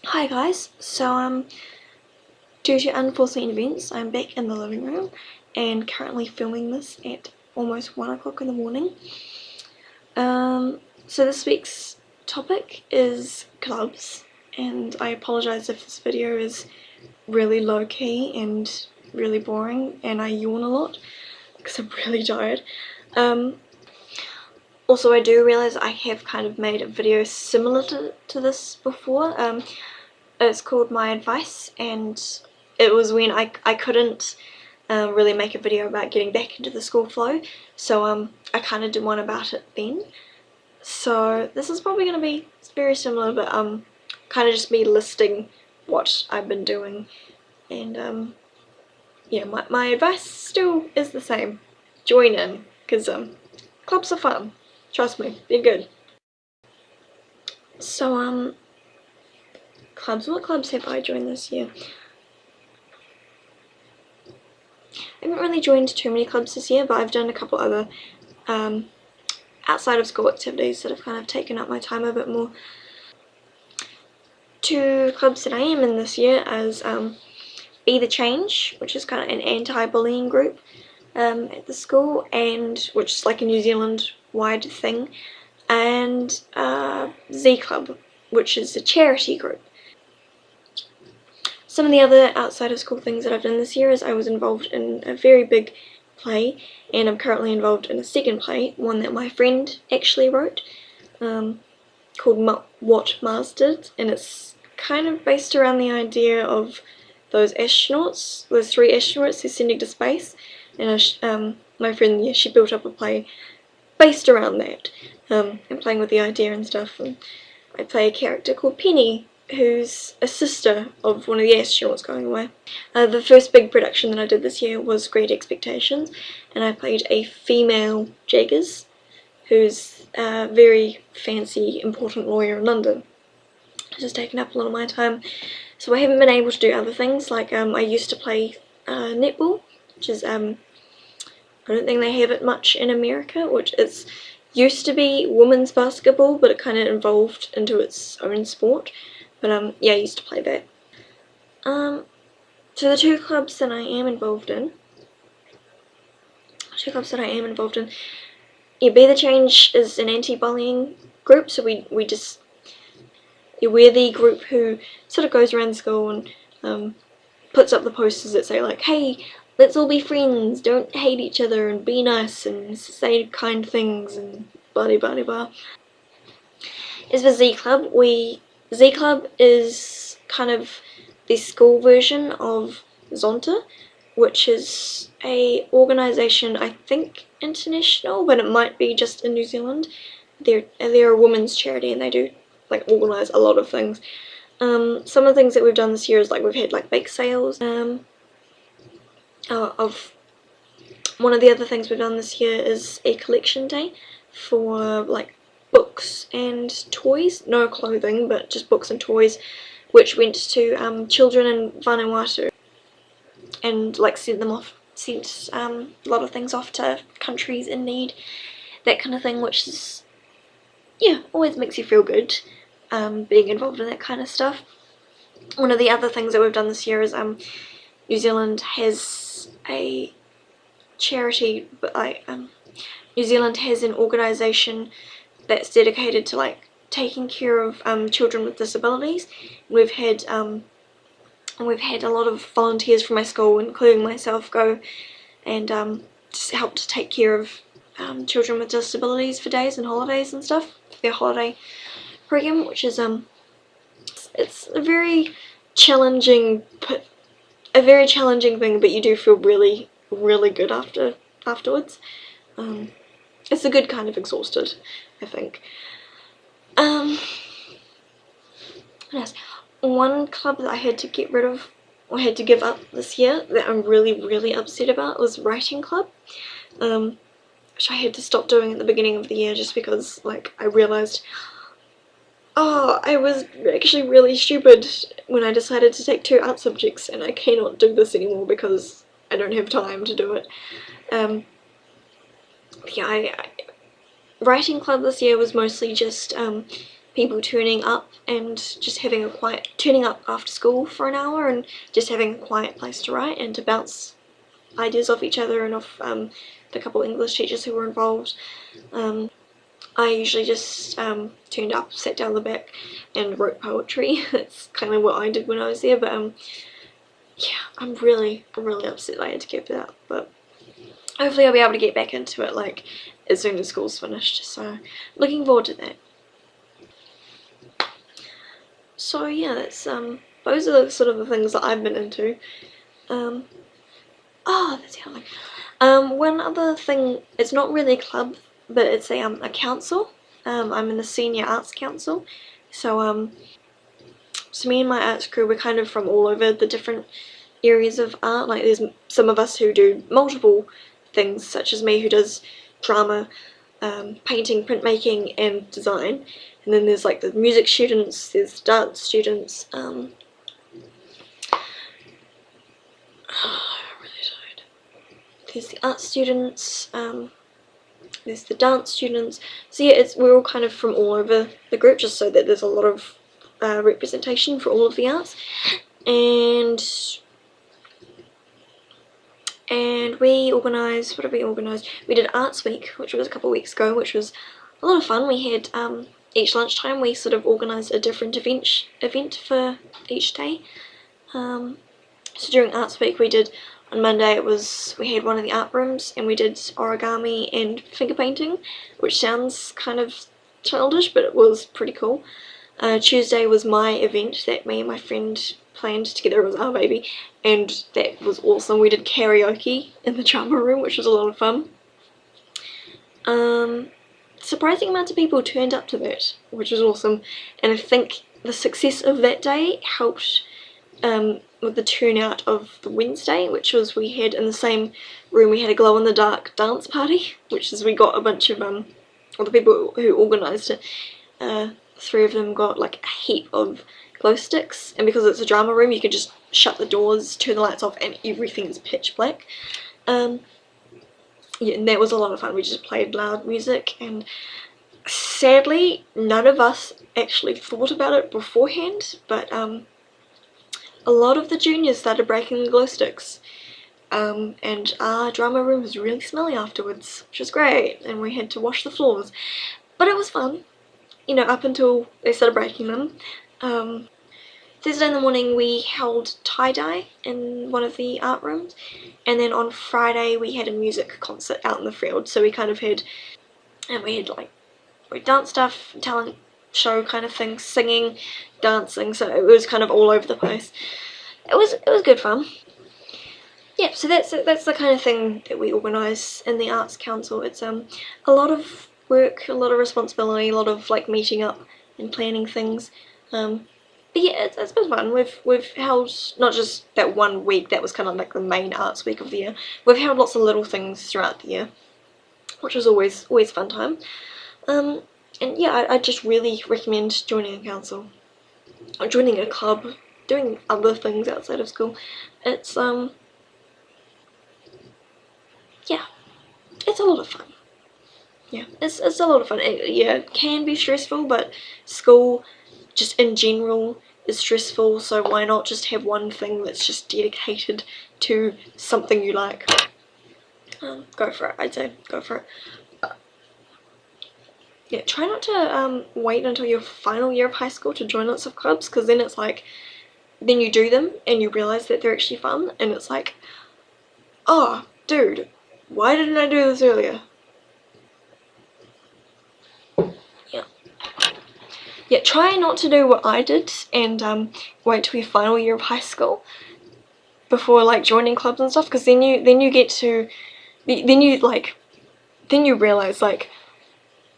Hi guys, so due to unforeseen events, I'm back in the living room and currently filming this at almost 1 o'clock in the morning. So this week's topic is clubs, and I apologise if this video is really low key and really boring and I yawn a lot because I'm really tired. Also, I do realise I have kind of made a video similar to this before. It's called My Advice, and it was when I couldn't really make a video about getting back into the school flow, so I kind of did one about it then. So this is probably going to be very similar, but kind of just me listing what I've been doing, and yeah, my advice still is the same. Join in, because clubs are fun. Trust me, they're good. So clubs. What clubs have I joined this year? I haven't really joined too many clubs this year, but I've done a couple other outside of school activities that have kind of taken up my time a bit more. Two clubs that I am in this year is Be the Change, which is kind of an anti-bullying group at the school, and which is like a New Zealand wide thing, and Z Club, which is a charity group. Some of the other outside of school things that I've done this year is I was involved in a very big play, and I'm currently involved in a second play, one that my friend actually wrote, called What Mars Did, and it's kind of based around the idea of those astronauts, those 3 astronauts they're sending to space, and my friend, yeah, she built up a play based around that, and playing with the idea and stuff. And I play a character called Penny, who's a sister of one of the astronauts going away. The first big production that I did this year was Great Expectations, and I played a female Jaggers, who's a very fancy, important lawyer in London. It's just taken up a lot of my time, so I haven't been able to do other things, like I used to play netball, which is, I don't think they have it much in America, which is used to be women's basketball, but it kind of evolved into its own sport. But yeah, I used to play that. So the two clubs that I am involved in, yeah, Be the Change is an anti-bullying group, so we're the group who sort of goes around school and puts up the posters that say like, hey, let's all be friends, don't hate each other, and be nice, and say kind things, and blah blah blah blah. As for Z Club, Z Club is kind of the school version of Zonta, which is a organisation, I think international, but it might be just in New Zealand. They're a women's charity, and they do like organise a lot of things. Some of the things that we've done this year is like we've had like bake sales. Of one of the other things we've done this year is a collection day for like books and toys, no clothing, but just books and toys, which went to children in Vanuatu, and like sent a lot of things off to countries in need, that kind of thing, which is, yeah, always makes you feel good, being involved in that kind of stuff. One of the other things that we've done this year is New Zealand has a charity, but like New Zealand has an organisation that's dedicated to like taking care of children with disabilities. We've had a lot of volunteers from my school, including myself, go and just help to take care of children with disabilities for days and holidays and stuff, for their holiday program, which is it's a very challenging thing, but you do feel really, really good afterwards. It's a good kind of exhausted, I think. What else? One club that I had to get rid of, or had to give up this year, that I'm really, really upset about, was writing club, which I had to stop doing at the beginning of the year just because, like, I realised, oh, I was actually really stupid when I decided to take 2 art subjects, and I cannot do this anymore because I don't have time to do it. Yeah, writing club this year was mostly just people turning up and just having a quiet, turning up after school for an hour and just having a quiet place to write and to bounce ideas off each other and off the couple of English teachers who were involved. I usually just turned up, sat down the back and wrote poetry. That's kind of what I did when I was there, but yeah, I'm really upset I had to give it up, but hopefully I'll be able to get back into it like as soon as school's finished, so looking forward to that. So yeah, that's those are the sort of the things that I've been into. Oh, that's how one other thing, it's not really a club, but it's a council. I'm in the senior arts council, so so me and my arts crew, we're kind of from all over the different areas of art. Like there's some of us who do multiple things, such as me who does drama, painting, printmaking and design, and then there's like the music students, there's dance students, I'm really tired. There's the art students, there's the dance students, so yeah, we're all kind of from all over the group, just so that there's a lot of representation for all of the arts. And we organised, what did we organise? We did Arts Week, which was a couple of weeks ago, which was a lot of fun. We had, each lunchtime we sort of organised a different event for each day. So during Arts Week we did, on Monday we had one of the art rooms and we did origami and finger painting, which sounds kind of childish, but it was pretty cool. Tuesday was my event that me and my friend planned together. It was our baby, and that was awesome. We did karaoke in the drama room, which was a lot of fun. Surprising amount of people turned up to that, which was awesome, and I think the success of that day helped with the turnout of the Wednesday, which was, we had in the same room, we had a glow-in-the-dark dance party, which is, we got a bunch of all the people who organised it, 3 of them got like a heap of glow sticks, and because it's a drama room you can just shut the doors, turn the lights off and everything's pitch black. Yeah, and that was a lot of fun. We just played loud music, and sadly none of us actually thought about it beforehand, but a lot of the juniors started breaking the glow sticks, and our drama room was really smelly afterwards, which was great, and we had to wash the floors, but it was fun, you know, up until they started breaking them. Thursday in the morning we held tie-dye in one of the art rooms, and then on Friday we had a music concert out in the field, so we kind of had, and we had like, we dance stuff, talent show kind of thing, singing, dancing, so it was kind of all over the place. It was good fun. Yeah, so that's the kind of thing that we organise in the Arts Council. It's a lot of work, a lot of responsibility, a lot of like meeting up and planning things. But yeah, it's been fun. We've held not just that one week that was kind of like the main arts week of the year. We've held lots of little things throughout the year, which was always fun time. And yeah, I just really recommend joining a council, or joining a club, doing other things outside of school. It's yeah, it's a lot of fun. Yeah, it's a lot of fun. Yeah, it can be stressful, but school just in general is stressful, so why not just have one thing that's just dedicated to something you like. Go for it, I'd say, go for it. Yeah, try not to wait until your final year of high school to join lots of clubs, because then it's like, then you do them and you realise that they're actually fun, and it's like, oh dude, why didn't I do this earlier? Yeah, try not to do what I did and wait till your final year of high school before like joining clubs and stuff, because then you get to, then you realise like,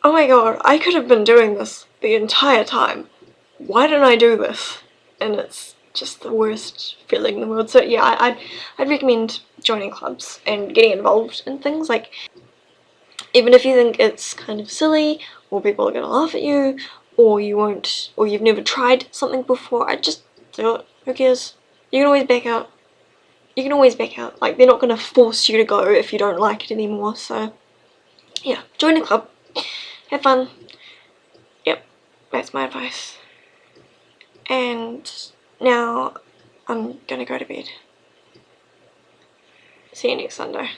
oh my god, I could have been doing this the entire time. Why didn't I do this? And it's just the worst feeling in the world. So yeah, I'd recommend joining clubs and getting involved in things, like even if you think it's kind of silly or people are gonna laugh at you, or you've never tried something before, I'd just do it. Who cares? You can always back out. You can always back out. Like, they're not gonna force you to go if you don't like it anymore. So yeah, join a club, have fun. Yep. that's my advice. And now I'm gonna go to bed. See you next Sunday.